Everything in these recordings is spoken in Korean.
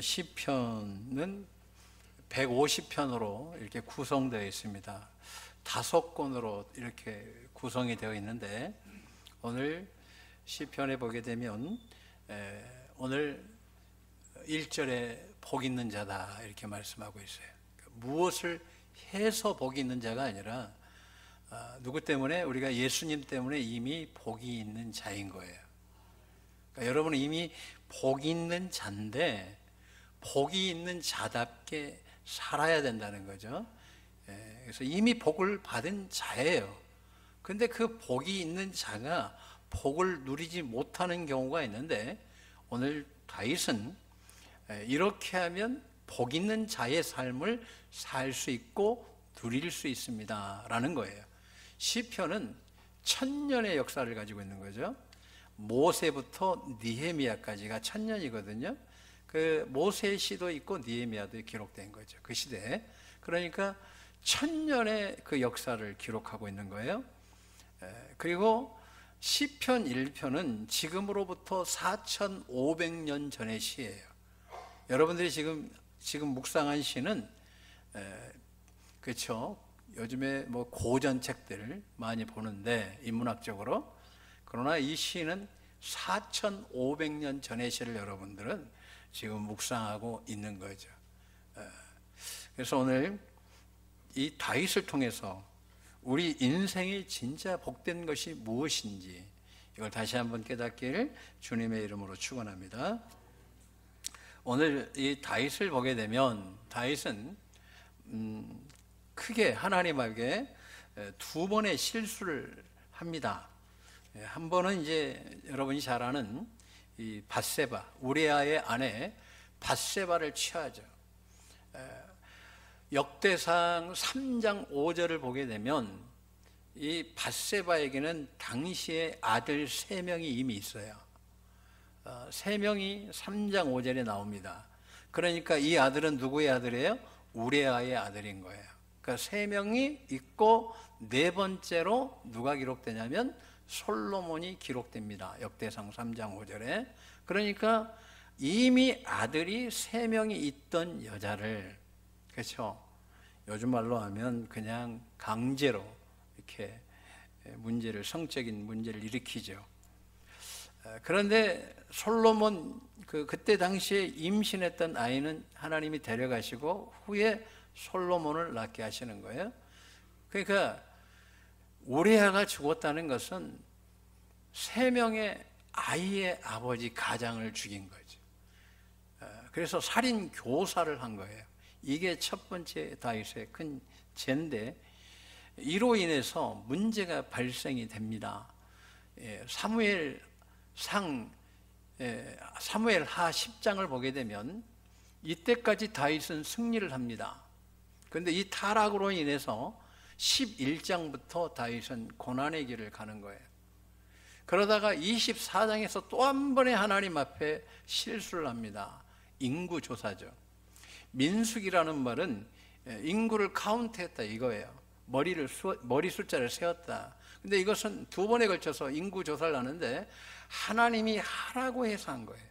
시편은 150편으로 이렇게 구성되어 있습니다. 5권으로 이렇게 구성이 되어 있는데, 오늘 시편에 보게 되면 오늘 1절에 복 있는 자다 이렇게 말씀하고 있어요. 무엇을 해서 복이 있는 자가 아니라 누구 때문에? 우리가 예수님 때문에 이미 복이 있는 자인 거예요. 그러니까 여러분은 이미 복이 있는 자인데 복이 있는 자답게 살아야 된다는 거죠. 그래서 이미 복을 받은 자예요. 근데 그 복이 있는 자가 복을 누리지 못하는 경우가 있는데, 오늘 다윗은 이렇게 하면 복 있는 자의 삶을 살 수 있고 누릴 수 있습니다 라는 거예요. 시편은 1000년의 역사를 가지고 있는 거죠. 모세부터 느헤미야까지가 1000년이거든요. 그 모세의 시도 있고 느헤미야도 기록된 거죠, 그 시대에. 그러니까 1000년의 그 역사를 기록하고 있는 거예요. 그리고 시편 1편은 지금으로부터 4500년 전의 시예요. 여러분들이 지금 묵상한 시는 그렇죠, 요즘에 뭐 고전 책들을 많이 보는데 인문학적으로, 그러나 이 시는 4500년 전의 시를 여러분들은 지금 묵상하고 있는 거죠. 그래서 오늘 이 다윗을 통해서 우리 인생이 진짜 복된 것이 무엇인지 이걸 다시 한번 깨닫기를 주님의 이름으로 축원합니다. 오늘 이 다윗을 보게 되면 다윗은 크게 하나님에게 2번의 실수를 합니다. 한 번은 이제 여러분이 잘 아는 이 밧세바, 우리아의 아내 밧세바를 취하죠. 역대상 3장 5절을 보게 되면 이 밧세바에게는 당시에 아들 3명이 이미 있어요. 3명이 3장 5절에 나옵니다. 그러니까 이 아들은 누구의 아들이에요? 우리아의 아들인 거예요. 그러니까 3명이 있고, 4번째로 누가 기록되냐면 솔로몬이 기록됩니다. 역대상 3장 5절에. 그러니까 이미 아들이 3명이 있던 여자를, 그렇죠, 요즘 말로 하면 그냥 강제로 이렇게 성적인 문제를 일으키죠. 그런데 솔로몬 그때 당시에 임신했던 아이는 하나님이 데려가시고 후에 솔로몬을 낳게 하시는 거예요. 그러니까 우리아가 죽었다는 것은 3명의 아이의 아버지 가장을 죽인 거죠. 그래서 살인 교사를 한 거예요. 이게 첫 번째 다윗의 큰 죄인데, 이로 인해서 문제가 발생이 됩니다. 사무엘하 10장을 보게 되면 이때까지 다윗은 승리를 합니다. 그런데 이 타락으로 인해서 11장부터 다윗은 고난의 길을 가는 거예요. 그러다가 24장에서 또 한 번의 하나님 앞에 실수를 합니다. 인구조사죠. 민숙이라는 말은 인구를 카운트했다 이거예요. 머리 숫자를 세웠다. 근데 이것은 2번에 걸쳐서 인구조사를 하는데 하나님이 하라고 해서 한 거예요.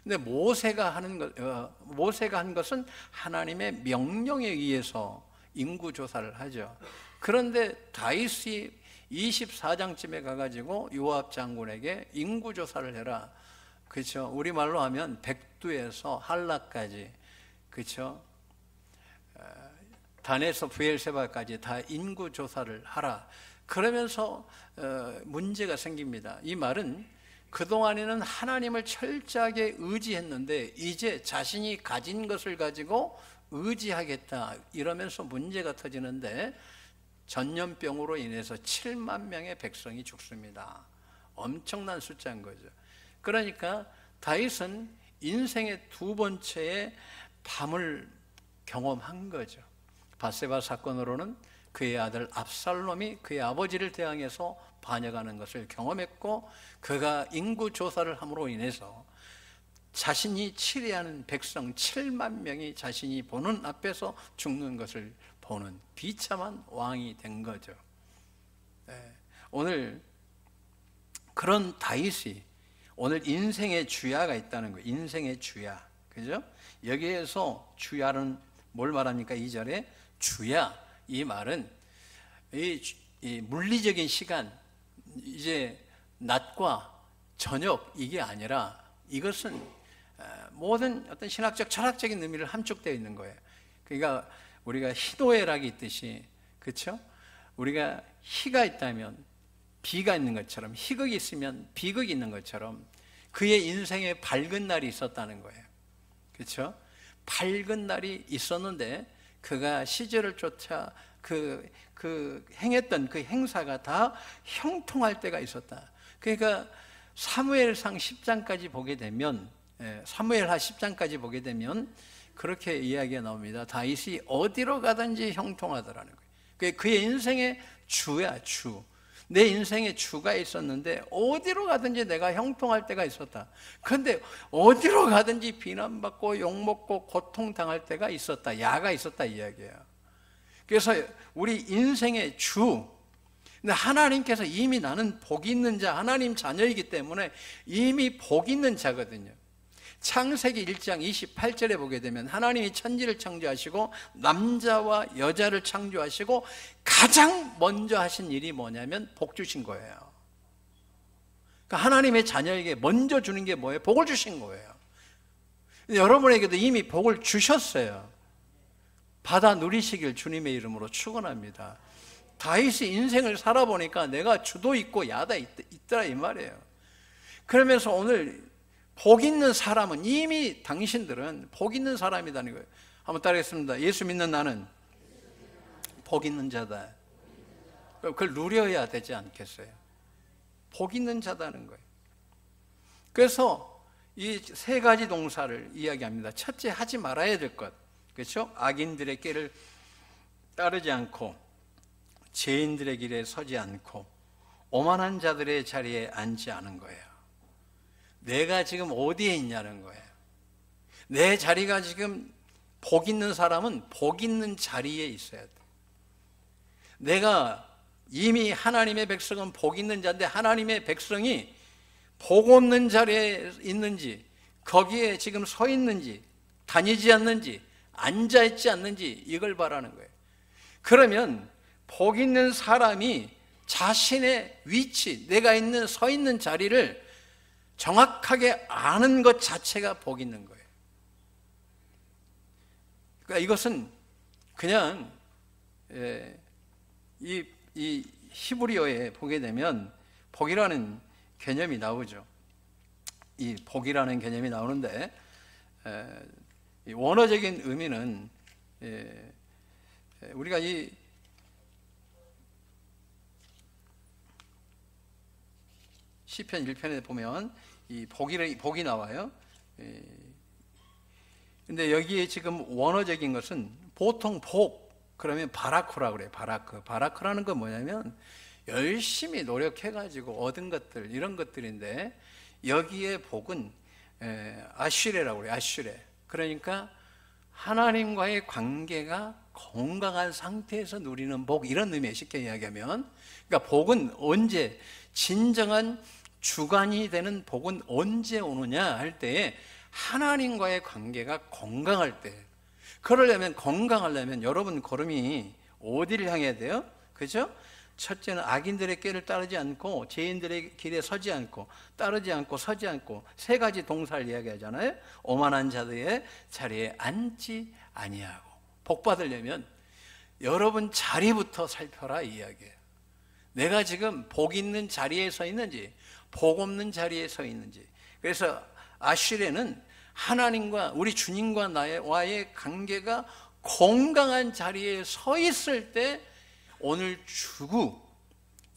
근데 모세가 한 것은 하나님의 명령에 의해서 인구조사를 하죠. 그런데 다윗이 24장쯤에 가가지고 요압 장군에게 인구조사를 해라, 그렇죠, 우리말로 하면 백두에서 한라까지, 그렇죠, 단에서 브엘세바까지 다 인구조사를 하라. 그러면서 문제가 생깁니다. 이 말은 그동안에는 하나님을 철저하게 의지했는데 이제 자신이 가진 것을 가지고 의지하겠다 이러면서 문제가 터지는데, 전염병으로 인해서 7만 명의 백성이 죽습니다. 엄청난 숫자인 거죠. 그러니까 다윗은 인생의 2번째의 밤을 경험한 거죠. 밧세바 사건으로는 그의 아들 압살롬이 그의 아버지를 대항해서 반역하는 것을 경험했고, 그가 인구조사를 함으로 인해서 자신이 치리하는 백성 7만 명이 자신이 보는 앞에서 죽는 것을 보는 비참한 왕이 된 거죠. 오늘 그런 다윗이 오늘 인생의 주야가 있다는 거예요. 인생의 주야. 그죠? 여기에서 주야는 뭘 말합니까? 2절에 주야, 이 말은 이 물리적인 시간, 이제 낮과 저녁, 이게 아니라 이것은 모든 어떤 신학적 철학적인 의미를 함축되어 있는 거예요. 그러니까 우리가 희노애락이 있듯이, 그렇죠? 우리가 희가 있다면 비가 있는 것처럼, 희극이 있으면 비극이 있는 것처럼 그의 인생에 밝은 날이 있었다는 거예요. 그렇죠? 밝은 날이 있었는데 그가 시절을 쫓아 그 행했던 그 행사가 다 형통할 때가 있었다. 그러니까 사무엘상 10장까지 보게 되면, 사무엘하 10장까지 보게 되면 그렇게 이야기가 나옵니다. 다윗이 어디로 가든지 형통하더라는 거예요. 그의 인생의 주야, 주. 내 인생에 주가 있었는데 어디로 가든지 내가 형통할 때가 있었다. 그런데 어디로 가든지 비난받고 욕먹고 고통당할 때가 있었다. 야가 있었다, 이야기예요. 그래서 우리 인생의 주, 근데 하나님께서 이미 나는 복 있는 자, 하나님 자녀이기 때문에 이미 복 있는 자거든요. 창세기 1장 28절에 보게 되면 하나님이 천지를 창조하시고 남자와 여자를 창조하시고 가장 먼저 하신 일이 뭐냐면 복 주신 거예요. 그러니까 하나님의 자녀에게 먼저 주는 게 뭐예요? 복을 주신 거예요. 여러분에게도 이미 복을 주셨어요. 받아 누리시길 주님의 이름으로 축원합니다. 다윗이 인생을 살아보니까 내가 주도 있고 야다 있더라, 이 말이에요. 그러면서 오늘 복 있는 사람은, 이미 당신들은 복 있는 사람이라는 거예요. 한번 따라하겠습니다. 예수 믿는 나는 복 있는 자다. 그걸 누려야 되지 않겠어요? 복 있는 자다는 거예요. 그래서 이 세 가지 동사를 이야기합니다. 첫째, 하지 말아야 될 것, 그렇죠? 악인들의 길을 따르지 않고, 죄인들의 길에 서지 않고, 오만한 자들의 자리에 앉지 않은 거예요. 내가 지금 어디에 있냐는 거예요. 내 자리가 지금, 복 있는 사람은 복 있는 자리에 있어야 돼. 내가 이미 하나님의 백성은 복 있는 자인데 하나님의 백성이 복 없는 자리에 있는지, 거기에 지금 서 있는지, 다니지 않는지, 앉아 있지 않는지, 이걸 바라는 거예요. 그러면 복 있는 사람이 자신의 위치, 내가 있는, 서 있는 자리를 정확하게 아는 것 자체가 복 있는 거예요. 그러니까 이것은 그냥 이 히브리어에 보게 되면 복이라는 개념이 나오죠. 이 복이라는 개념이 나오는데 이 원어적인 의미는 우리가 이 시편 1편에 보면 이 복이 나와요. 근데 여기에 지금 원어적인 것은 보통 복 그러면 바라크라고 그래요. 바라크라는 건 뭐냐면 열심히 노력해가지고 얻은 것들, 이런 것들인데 여기에 복은 아슈레라고 그래요. 아슈레. 그러니까 하나님과의 관계가 건강한 상태에서 누리는 복, 이런 의미에 쉽게 이야기하면, 그러니까 복은 언제, 진정한 주관이 되는 복은 언제 오느냐 할 때에 하나님과의 관계가 건강할 때. 그러려면, 건강하려면 여러분 걸음이 어디를 향해야 돼요? 그죠? 첫째는 악인들의 길을 따르지 않고, 죄인들의 길에 서지 않고, 따르지 않고, 서지 않고, 세 가지 동사를 이야기하잖아요. 오만한 자들의 자리에 앉지 아니하고. 복 받으려면 여러분 자리부터 살펴라, 이 이야기예요. 내가 지금 복 있는 자리에 서 있는지, 복 없는 자리에 서 있는지. 그래서 아슈레는 하나님과, 우리 주님과 나와의 관계가 건강한 자리에 서 있을 때 오늘 주구,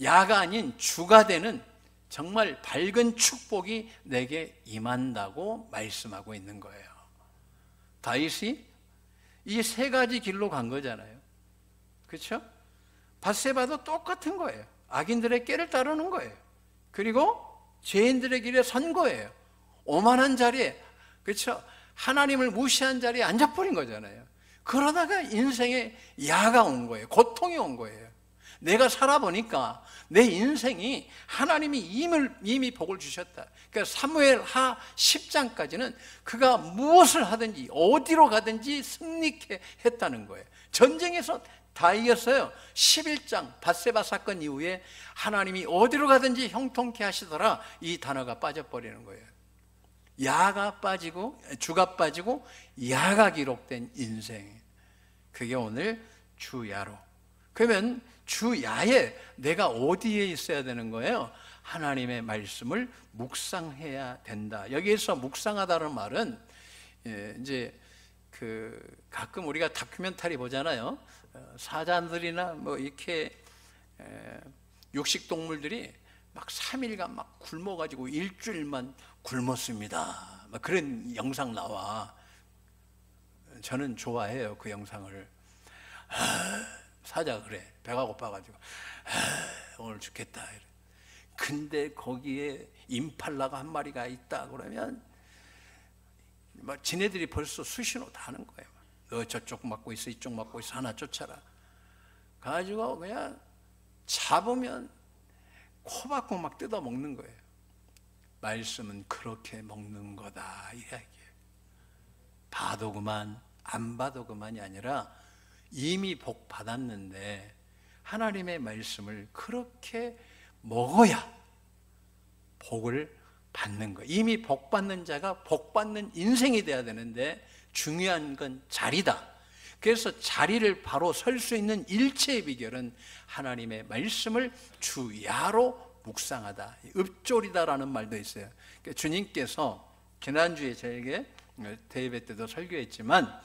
야가 아닌 주가 되는 정말 밝은 축복이 내게 임한다고 말씀하고 있는 거예요. 다윗이 이 세 가지 길로 간 거잖아요. 그렇죠? 밧세바도 똑같은 거예요. 악인들의 길을 따르는 거예요. 그리고 죄인들의 길에 선 거예요. 오만한 자리에, 그렇죠? 하나님을 무시한 자리에 앉아버린 거잖아요. 그러다가 인생에 야가 온 거예요. 고통이 온 거예요. 내가 살아보니까 내 인생이 하나님이 이미 복을 주셨다. 그러니까 사무엘하 10장까지는 그가 무엇을 하든지 어디로 가든지 승리케 했다는 거예요. 전쟁에서 다 이겼어요. 11장 밧세바 사건 이후에 하나님이 어디로 가든지 형통케 하시더라, 이 단어가 빠져버리는 거예요. 야가 빠지고 주가 빠지고 야가 기록된 인생, 그게 오늘 주야로. 그러면 주야에 내가 어디에 있어야 되는 거예요? 하나님의 말씀을 묵상해야 된다. 여기에서 묵상하다는 말은 이제 가끔 우리가 다큐멘터리 보잖아요. 사자들이나 뭐 이렇게 육식 동물들이 막 3일간 막 굶어가지고 일주일만 굶었습니다, 막 그런 영상 나와. 저는 좋아해요, 그 영상을. 사자 그래, 배가 고파가지고 오늘 죽겠다. 근데 거기에 임팔라가 한 마리가 있다 그러면 막 지네들이 벌써 수신호 다 하는 거예요. 너 저쪽 맞고 있어, 이쪽 맞고 있어, 하나 쫓아라. 가지고 그냥 잡으면 코 박고 막 뜯어 먹는 거예요. 말씀은 그렇게 먹는 거다, 이 이야기예요. 봐도 그만, 안 봐도 그만이 아니라 이미 복 받았는데 하나님의 말씀을 그렇게 먹어야 복을 받는 거예요. 이미 복 받는 자가 복 받는 인생이 돼야 되는데 중요한 건 자리다. 그래서 자리를 바로 설 수 있는 일체의 비결은 하나님의 말씀을 주야로 묵상하다. 읍조리다라는 말도 있어요. 그러니까 주님께서 지난주에 저에게 대예배 때도 설교했지만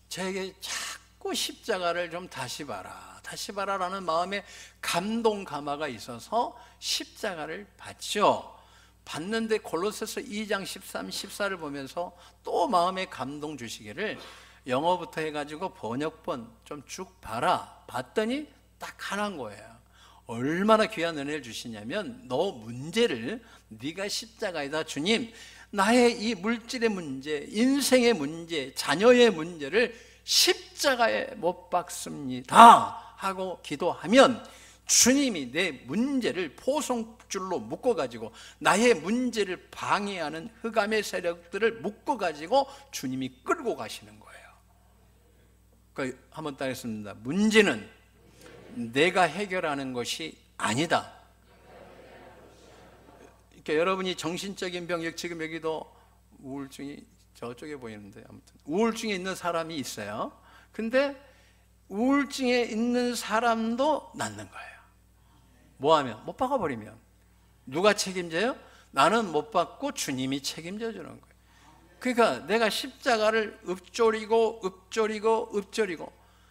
저에게 자꾸 십자가를 좀 다시 봐라, 다시 봐라라는 마음에 감동 감화가 있어서 십자가를 봤죠. 봤는데 골로새서 2장 13, 14를 보면서 또 마음에 감동 주시기를 영어부터 해가지고 번역본 좀 쭉 봐라. 봤더니 딱 하나인 거예요. 얼마나 귀한 은혜를 주시냐면, 너 문제를 네가 십자가에다 주님, 나의 이 물질의 문제, 인생의 문제, 자녀의 문제를 십자가에 못 박습니다 하고 기도하면 주님이 내 문제를 포송줄로 묶어가지고 나의 문제를 방해하는 흑암의 세력들을 묶어가지고 주님이 끌고 가시는 거예요. 그러니까 한번 따르겠습니다. 문제는 내가 해결하는 것이 아니다. 그러니까 여러분이 정신적인 병, 지금 여기도 우울증이 저쪽에 보이는데, 아무튼 우울증에 있는 사람이 있어요. 근데 우울증에 있는 사람도 낫는 거예요. 뭐하면? 못 박아버리면. 누가 책임져요? 나는 못 받고 주님이 책임져 주는 거예요. 그러니까 내가 십자가를 읊조리고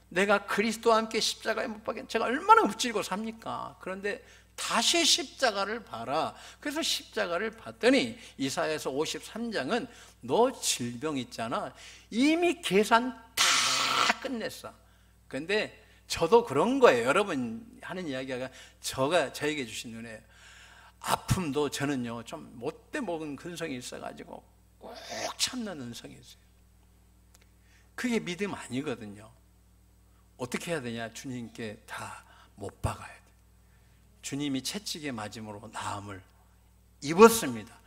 내가 그리스도와 함께 십자가에 못 박힌 제가 얼마나 읊조리고 삽니까? 그런데 다시 십자가를 봐라. 그래서 십자가를 봤더니 이사야서 53장은 너 질병 있잖아, 이미 계산 다 끝냈어. 그런데 저도 그런 거예요. 여러분 하는 이야기가 저에게 주신 은혜예요. 아픔도 저는요 좀 못돼 먹은 근성이 있어가지고 꼭 참는 은성이 있어요. 그게 믿음 아니거든요. 어떻게 해야 되냐? 주님께 다 못 박아야 돼. 주님이 채찍에 맞음으로 나음을 입었습니다.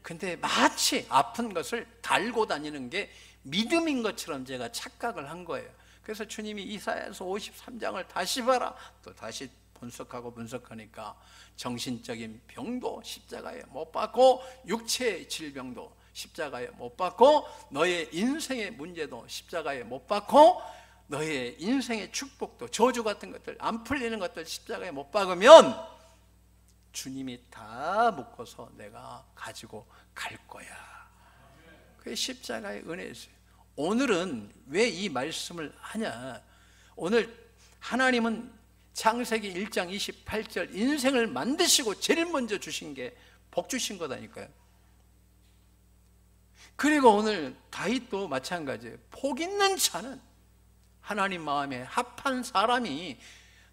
근데 마치 아픈 것을 달고 다니는 게 믿음인 것처럼 제가 착각을 한 거예요. 그래서 주님이 이사야서 53장을 다시 봐라. 또 다시 분석하니까 정신적인 병도 십자가에 못 박고, 육체의 질병도 십자가에 못 박고, 너의 인생의 문제도 십자가에 못 박고, 너의 인생의 축복도 저주 같은 것들, 안 풀리는 것들 십자가에 못 박으면 주님이 다 묶어서 내가 가지고 갈 거야. 그게 십자가의 은혜였어요. 오늘은 왜 이 말씀을 하냐? 오늘 하나님은 창세기 1장 28절 인생을 만드시고 제일 먼저 주신 게 복 주신 거다니까요. 그리고 오늘 다윗도 마찬가지예요. 복 있는 자는 하나님 마음에 합한 사람이,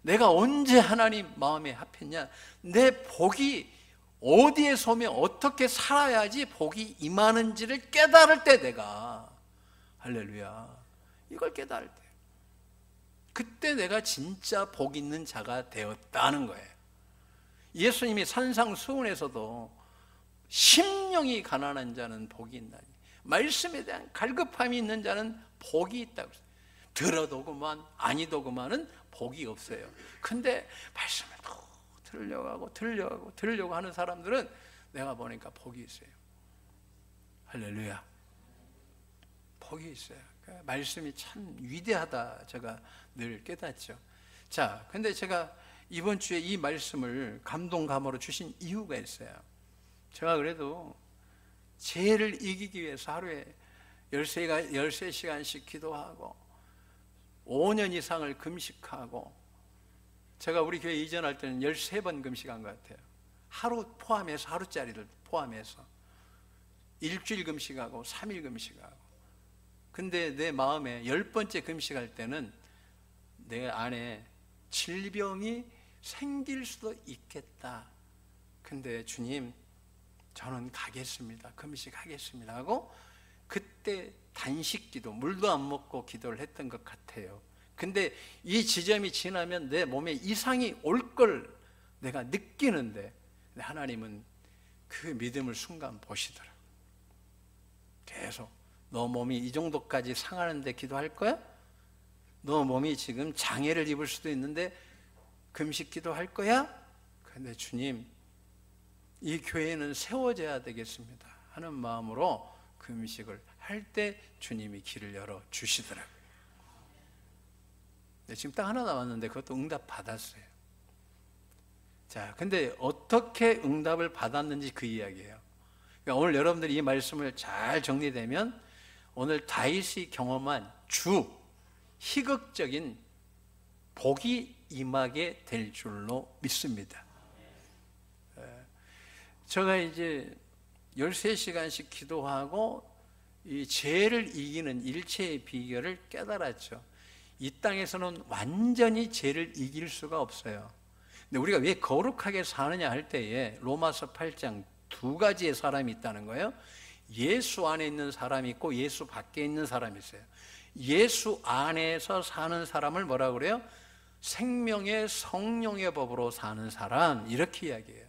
내가 언제 하나님 마음에 합했냐? 내 복이 어디에 서면 어떻게 살아야지 복이 임하는지를 깨달을 때, 내가 할렐루야, 이걸 깨달을 때 그때 내가 진짜 복 있는 자가 되었다는 거예요. 예수님이 산상수훈에서도 심령이 가난한 자는 복이 있나니 말씀에 대한 갈급함이 있는 자는 복이 있다고 했어요. 들어도 그만 아니도 그만은 복이 없어요. 근데 말씀을 또 들으려고 하는 사람들은 내가 보니까 복이 있어요. 할렐루야. 복이 있어요. 말씀이 참 위대하다 제가 늘 깨닫죠. 자, 근데 제가 이번 주에 이 말씀을 감동감으로 주신 이유가 있어요. 제가 그래도 죄를 이기기 위해서 하루에 13시간씩 기도하고 5년 이상을 금식하고, 제가 우리 교회 이전할 때는 13번 금식한 것 같아요. 하루 포함해서, 하루짜리를 포함해서 일주일 금식하고 3일 금식하고. 근데 내 마음에 10번째 금식할 때는 내 안에 질병이 생길 수도 있겠다. 근데 주님, 저는 가겠습니다. 금식하겠습니다 하고 그때 단식기도, 물도 안 먹고 기도를 했던 것 같아요. 근데 이 지점이 지나면 내 몸에 이상이 올 걸 내가 느끼는데 하나님은 그 믿음을 순간 보시더라고요. 계속 너 몸이 이 정도까지 상하는데 기도할 거야? 너 몸이 지금 장애를 입을 수도 있는데 금식 기도할 거야? 근데 주님, 이 교회는 세워져야 되겠습니다 하는 마음으로 금식을 할 때 주님이 길을 열어 주시더라고요. 지금 딱 하나 남았는데 그것도 응답 받았어요. 자, 근데 어떻게 응답을 받았는지 그 이야기예요. 그러니까 오늘 여러분들이 이 말씀을 잘 정리되면 오늘 다윗이 경험한 희극적인 복이 임하게 될 줄로 믿습니다. 제가 이제 13시간씩 기도하고 이 죄를 이기는 일체의 비결을 깨달았죠. 이 땅에서는 완전히 죄를 이길 수가 없어요. 근데 우리가 왜 거룩하게 사느냐 할 때에 로마서 8장 2가지의 사람이 있다는 거예요. 예수 안에 있는 사람이 있고 예수 밖에 있는 사람이 있어요. 예수 안에서 사는 사람을 뭐라 그래요? 생명의 성령의 법으로 사는 사람, 이렇게 이야기해요.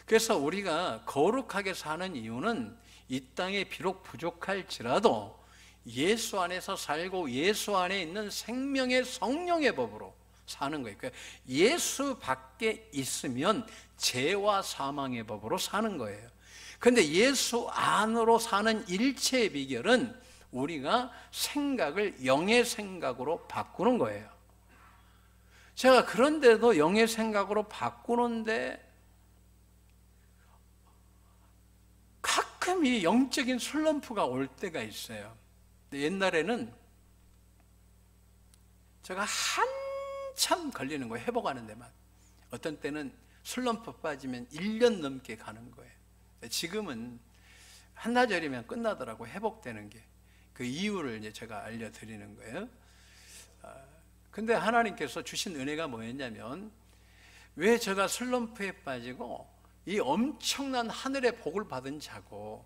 그래서 우리가 거룩하게 사는 이유는 이 땅에 비록 부족할지라도 예수 안에서 살고 예수 안에 있는 생명의 성령의 법으로 사는 거예요. 그러니까 예수 밖에 있으면 죄와 사망의 법으로 사는 거예요. 그런데 예수 안으로 사는 일체의 비결은 우리가 생각을 영의 생각으로 바꾸는 거예요. 제가 그런데도 영의 생각으로 바꾸는데 가끔 이 영적인 슬럼프가 올 때가 있어요. 옛날에는 제가 한참 걸리는 거예요. 회복하는 데만. 어떤 때는 슬럼프 빠지면 1년 넘게 가는 거예요. 지금은 한나절이면 끝나더라고, 회복되는 게. 그 이유를 이제 제가 알려드리는 거예요. 근데 하나님께서 주신 은혜가 뭐였냐면, 왜 제가 슬럼프에 빠지고 이 엄청난 하늘의 복을 받은 자고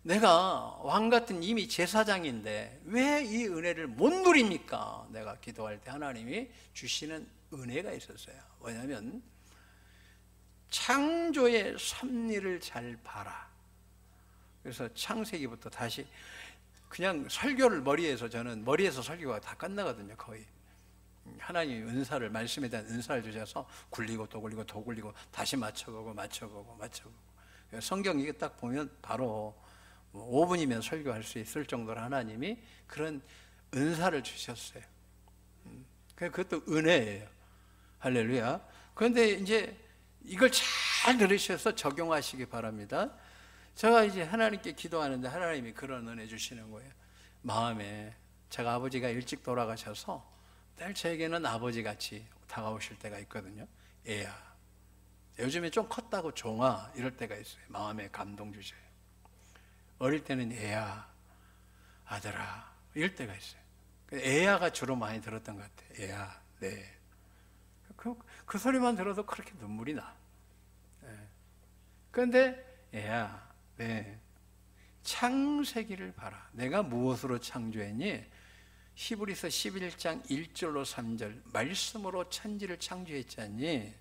내가 왕같은 이미 제사장인데 왜 이 은혜를 못 누립니까? 내가 기도할 때 하나님이 주시는 은혜가 있었어요. 뭐냐면 창조의 섭리를 잘 봐라. 그래서 창세기부터 다시 그냥 설교를 저는 머리에서 설교가 다 끝나거든요. 거의 하나님이 은사를, 말씀에 대한 은사를 주셔서 굴리고 또 굴리고 또 굴리고 다시 맞춰보고 성경 이게 딱 보면 바로 5분이면 설교할 수 있을 정도로 하나님이 그런 은사를 주셨어요. 그것도 은혜예요. 할렐루야. 그런데 이제 이걸 잘 들으셔서 적용하시기 바랍니다. 제가 이제 하나님께 기도하는데 하나님이 그런 은혜 주시는 거예요. 마음에, 제가 아버지가 일찍 돌아가셔서 늘 저에게는 아버지같이 다가오실 때가 있거든요. 애야, 요즘에 좀 컸다고 종아, 이럴 때가 있어요. 마음에 감동 주셔요. 어릴 때는 애야, 아들아, 이럴 때가 있어요. 애야가 주로 많이 들었던 것 같아요. 애야, 네. 그 소리만 들어도 그렇게 눈물이 나. 그런데 애야, 네, 창세기를 봐라. 내가 무엇으로 창조했니? 히브리서 11장 1절로 3절 말씀으로 천지를 창조했지 않니?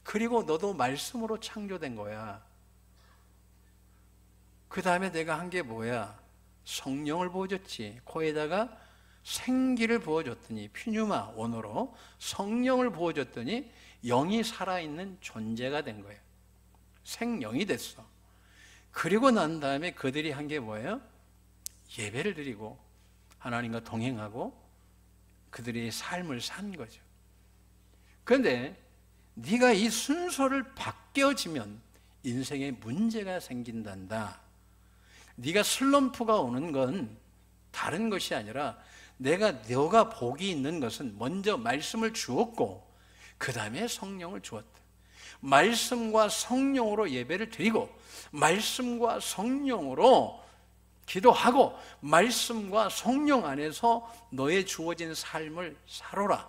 그리고 너도 말씀으로 창조된 거야. 그 다음에 내가 한 게 뭐야? 성령을 부어줬지. 코에다가 생기를 부어줬더니, 퓨뉴마 원어로 성령을 부어줬더니 영이 살아있는 존재가 된 거예요. 생령이 됐어. 그리고 난 다음에 그들이 한 게 뭐예요? 예배를 드리고 하나님과 동행하고 그들의 삶을 산 거죠. 그런데 네가 이 순서를 바뀌어지면 인생에 문제가 생긴단다. 네가 슬럼프가 오는 건 다른 것이 아니라 너가 복이 있는 것은 먼저 말씀을 주었고 그 다음에 성령을 주었다. 말씀과 성령으로 예배를 드리고 말씀과 성령으로 기도하고 말씀과 성령 안에서 너의 주어진 삶을 살아라.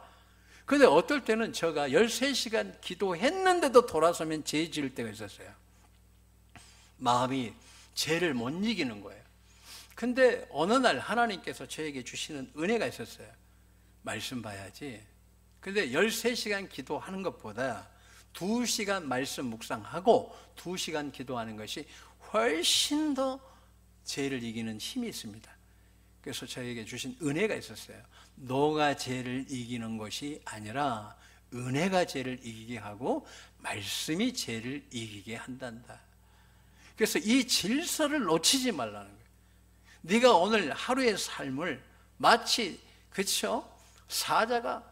그런데 어떨 때는 제가 13시간 기도했는데도 돌아서면 죄 지을 때가 있었어요. 마음이 죄를 못 이기는 거예요. 근데 어느 날 하나님께서 저에게 주시는 은혜가 있었어요. 말씀 봐야지. 근데 13시간 기도하는 것보다 2시간 말씀 묵상하고 2시간 기도하는 것이 훨씬 더 죄를 이기는 힘이 있습니다. 그래서 저에게 주신 은혜가 있었어요. 너가 죄를 이기는 것이 아니라 은혜가 죄를 이기게 하고 말씀이 죄를 이기게 한단다. 그래서 이 질서를 놓치지 말라는 거예요. 네가 오늘 하루의 삶을 마치 그렇죠? 사자가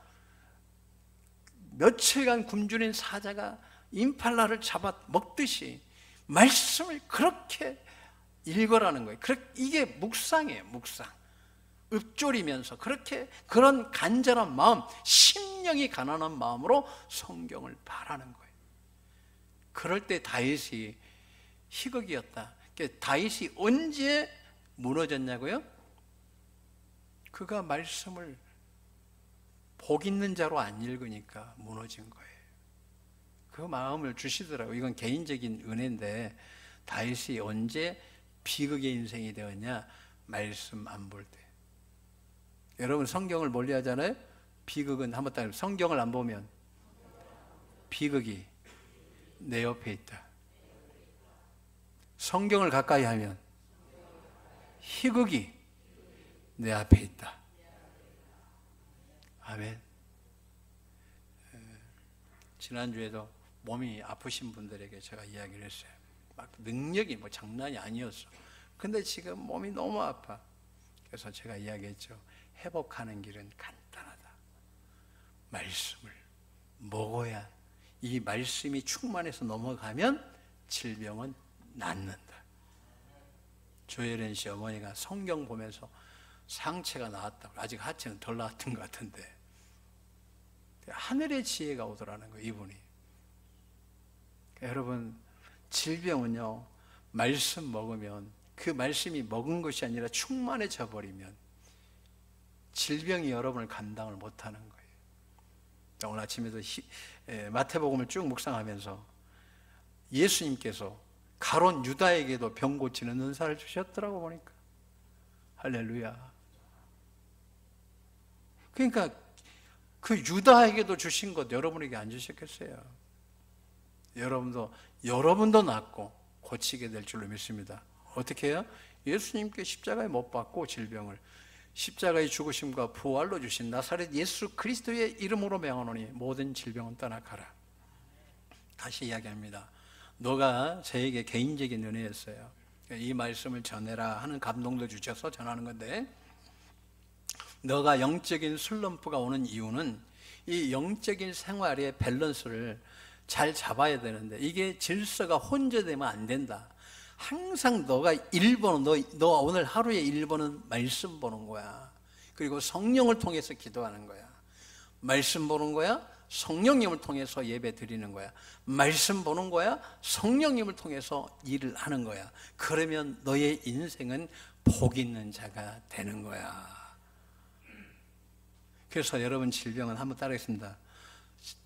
며칠간 굶주린 사자가 임팔라를 잡아 먹듯이 말씀을 그렇게 읽어라는 거예요. 이게 묵상이에요. 묵상. 읊조리면서 그런 간절한 마음, 심령이 가난한 마음으로 성경을 바라는 거예요. 그럴 때 다윗이 희극이었다. 다윗이 언제 무너졌냐고요? 그가 말씀을 복 있는 자로 안 읽으니까 무너진 거예요. 그 마음을 주시더라고요. 이건 개인적인 은혜인데 다윗이 언제 비극의 인생이 되었냐? 말씀 안 볼 때. 여러분 성경을 멀리 하잖아요. 비극은 한번 딱 성경을 안 보면 비극이 내 옆에 있다. 성경을 가까이 하면 희극이 내 앞에 있다. 아멘. 지난주에도 몸이 아프신 분들에게 제가 이야기를 했어요. 막 능력이 뭐 장난이 아니었어. 근데 지금 몸이 너무 아파. 그래서 제가 이야기했죠. 회복하는 길은 간단하다. 말씀을 먹어야 이 말씀이 충만해서 넘어가면 질병은 낫는다. 조혜련 씨 어머니가 성경 보면서 상체가 나았다고. 아직 하체는 덜 나았던 것 같은데 하늘의 지혜가 오더라는 거예요. 이분이. 그러니까 여러분 질병은요 말씀 먹으면 그 말씀이 먹은 것이 아니라 충만해져 버리면 질병이 여러분을 감당을 못하는 거예요. 오늘 아침에도 마태복음을 쭉 묵상하면서 예수님께서 가론 유다에게도 병 고치는 은사를 주셨더라고 보니까. 할렐루야. 그러니까 그 유다에게도 주신 것 여러분에게 안 주셨겠어요? 여러분도 낫고 고치게 될 줄로 믿습니다. 어떻게 해요? 예수님께 십자가에 못 박고 질병을 십자가의 죽으심과 부활로 주신 나사렛 예수 그리스도의 이름으로 명하노니 모든 질병은 떠나가라. 다시 이야기합니다. 너가 저에게 개인적인 은혜였어요. 이 말씀을 전해라 하는 감동도 주셔서 전하는 건데, 너가 영적인 슬럼프가 오는 이유는 이 영적인 생활의 밸런스를 잘 잡아야 되는데 이게 질서가 혼재되면 안 된다. 항상 너가 1번은 너 오늘 하루에 1번은 말씀 보는 거야. 그리고 성령을 통해서 기도하는 거야. 말씀 보는 거야. 성령님을 통해서 예배 드리는 거야. 말씀 보는 거야. 성령님을 통해서 일을 하는 거야. 그러면 너의 인생은 복 있는 자가 되는 거야. 그래서 여러분 질병은 한번 따라하겠습니다.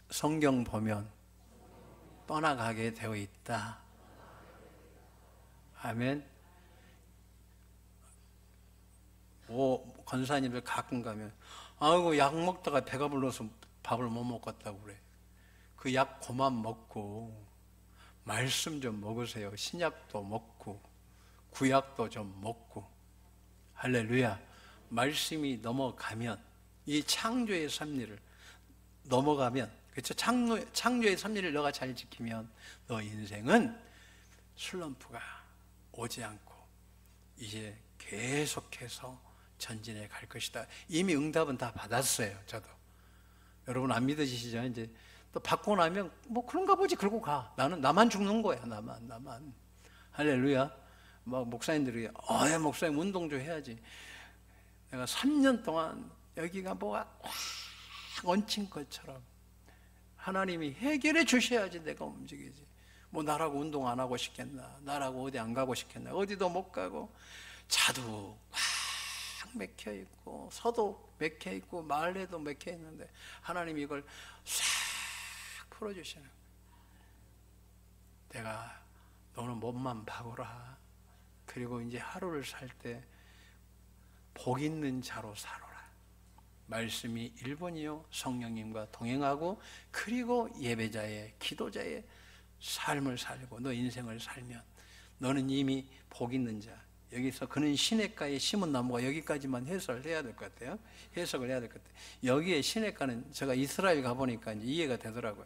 성경 보면 떠나가게 되어 있다. 아멘. 권사님들 가끔 가면 아이고 약 먹다가 배가 불러서 밥을 못 먹겠다고 그래. 그 약 그만 먹고 말씀 좀 먹으세요. 신약도 먹고 구약도 좀 먹고. 할렐루야. 말씀이 넘어가면, 이 창조의 섭리를 넘어가면, 그렇죠? 창조의 섭리를 너가 잘 지키면 너 인생은 슬럼프가 오지 않고 이제 계속해서 전진해 갈 것이다. 이미 응답은 다 받았어요. 저도. 여러분 안 믿어지시죠? 이제 또 받고 나면 뭐 그런가 보지 그러고 가. 나만 죽는 거야. 나만. 할렐루야. 막 목사님들이 목사님 운동 좀 해야지. 내가 3년 동안 여기가 뭐가 확 얹힌 것처럼 하나님이 해결해 주셔야지 내가 움직이지. 뭐 나라고 운동 안 하고 싶겠나, 나라고 어디 안 가고 싶겠나, 어디도 못 가고 자도 확 맥혀 있고 서도 맥혀 있고 말에도 맥혀 있는데 하나님이 이걸 싹 풀어주시는 거예요. 내가 너는 몸만 박으라. 그리고 이제 하루를 살 때 복 있는 자로 살아라. 말씀이 1번이요 성령님과 동행하고 그리고 예배자의 기도자의 삶을 살고 너 인생을 살면 너는 이미 복 있는 자. 여기서 그는 시냇가에 심은 나무가 여기까지만 해석을 해야 될 것 같아요. 해석을 해야 될 것 같아요. 여기에 시냇가는 제가 이스라엘 가보니까 이제 이해가 되더라고요.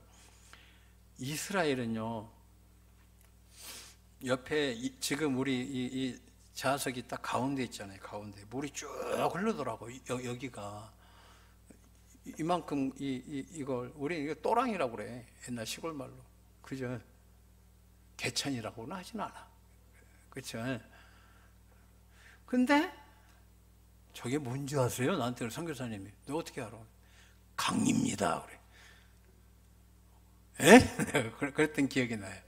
이스라엘은요 옆에 지금 우리 이 좌석이 딱 가운데 있잖아요. 가운데 물이 쭉 흐르더라고. 여기가 이만큼 이걸 우리 이거 또랑이라고 그래. 옛날 시골 말로. 그죠? 개천이라고는 하진 않아. 그렇죠? 근데 저게 뭔지 아세요? 나한테 선교사님이. 너 어떻게 알아? 강입니다. 그래. 에? 그랬던 기억이 나요.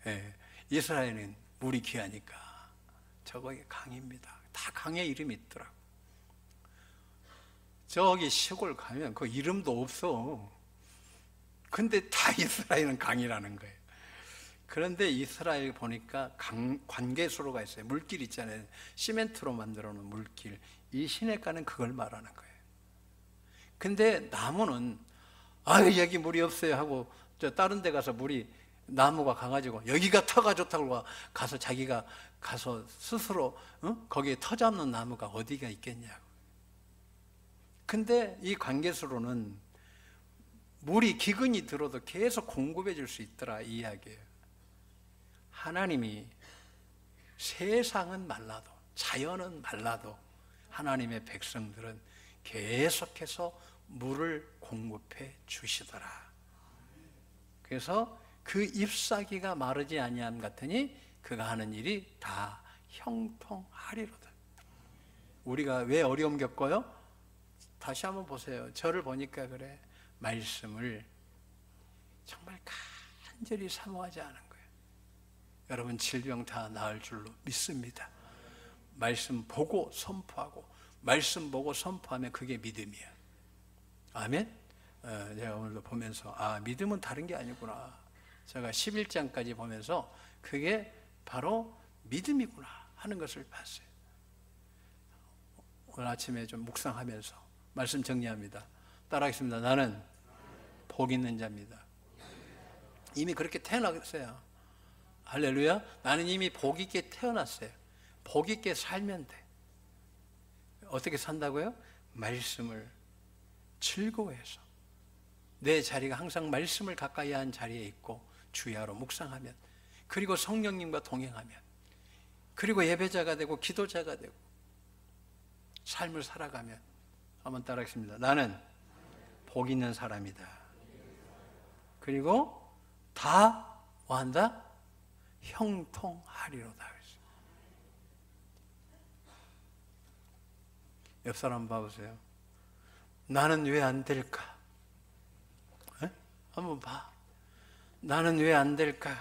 예. 이스라엘은 물이 귀하니까 저거에 강입니다. 다 강의 이름이 있더라고. 저기 시골 가면 그 이름도 없어. 근데 다 이스라엘은 강이라는 거예요. 그런데 이스라엘 보니까 관계수로가 있어요. 물길 있잖아요. 시멘트로 만들어 놓은 물길. 이 시냇가는 그걸 말하는 거예요. 근데 나무는 여기 물이 없어요 하고 저 다른 데 가서 나무가 가가지고 여기가 터가 좋다고 가서 자기가 가서 스스로 거기에 터 잡는 나무가 어디가 있겠냐고. 근데 이 관계수로는 물이 기근이 들어도 계속 공급해 줄 수 있더라 이 이야기예요. 하나님이 세상은 말라도 자연은 말라도 하나님의 백성들은 계속해서 물을 공급해 주시더라. 그래서 그 잎사귀가 마르지 아니함 같으니 그가 하는 일이 다 형통하리로다. 우리가 왜 어려움 겪어요? 다시 한번 보세요. 저를 보니까 그래. 말씀을 정말 간절히 사모하지 않은 거예요. 여러분 질병 다 나을 줄로 믿습니다. 말씀 보고 선포하고 말씀 보고 선포하면 그게 믿음이야. 아멘? 제가 오늘도 보면서 믿음은 다른 게 아니구나. 제가 11장까지 보면서 그게 바로 믿음이구나 하는 것을 봤어요. 오늘 아침에 좀 묵상하면서 말씀 정리합니다. 따라하겠습니다. 나는 복 있는 자입니다. 이미 그렇게 태어났어요. 할렐루야. 나는 이미 복 있게 태어났어요. 복 있게 살면 돼. 어떻게 산다고요? 말씀을 즐거워해서 내 자리가 항상 말씀을 가까이 한 자리에 있고 주야로 묵상하면, 그리고 성령님과 동행하면, 그리고 예배자가 되고 기도자가 되고 삶을 살아가면. 한번 따라하겠습니다. 나는 복 있는 사람이다. 그리고 다 뭐한다? 형통하리로다. 옆 사람 봐보세요. 나는 왜 안 될까? 한번 봐. 나는 왜 안 될까?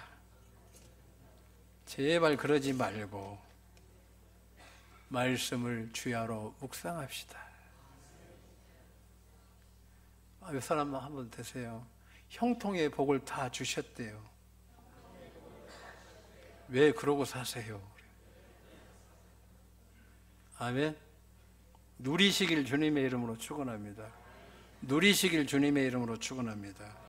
제발 그러지 말고 말씀을 주야로 묵상합시다. 옆 사람 한번 되세요. 형통의 복을 다 주셨대요. 왜 그러고 사세요? 아멘. 누리시길 주님의 이름으로 축원합니다. 누리시길 주님의 이름으로 축원합니다.